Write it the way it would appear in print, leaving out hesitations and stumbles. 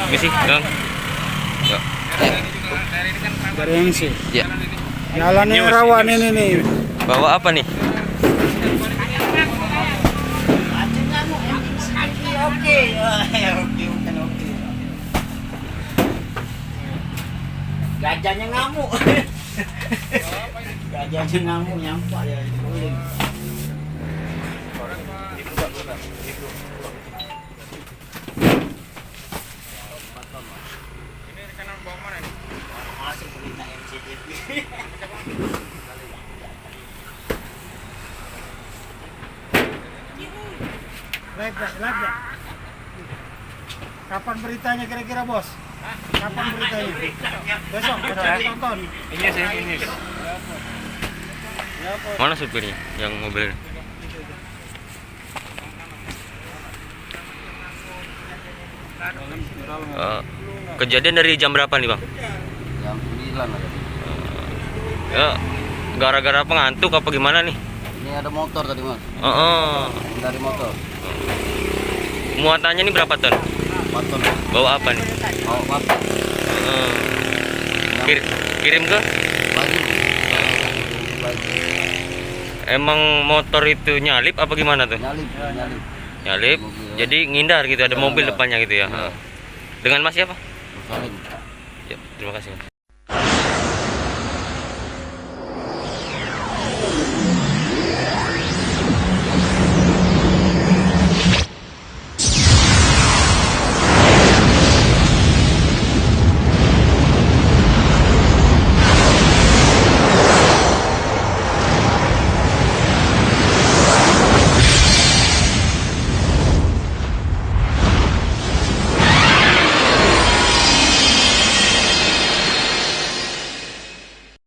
Misi, Bang. Ya. Dari yang sih. Ya. Jalannya rawan ini nih. Bawa apa nih? Gajahnya ngamuk. Gajahnya ngamuk nyampak ya. Ini rekanan bawa mana nih? Masuk berita MCTV. Live ya. Kapan beritanya kira-kira bos? Kapan beritanya? Besok tonton. Ini sih, ini. Mana supirnya yang mobil? Kejadian dari jam berapa nih, Bang? Jam 9 ada. Ya, gara-gara apa, ngantuk apa gimana nih? Ini ada motor tadi mas. Dari motor. Muatannya ini berapa ton? 4 ton. Bawa apa nih? Bawa apa? Kirim ke? Baju. Baju. Emang motor itu nyalip apa gimana tuh? Nyalip. Nyalip. Jadi ngindar gitu, ada mobil depannya gitu ya. Dengan Mas siapa? Salim. Ya, terima kasih Mas.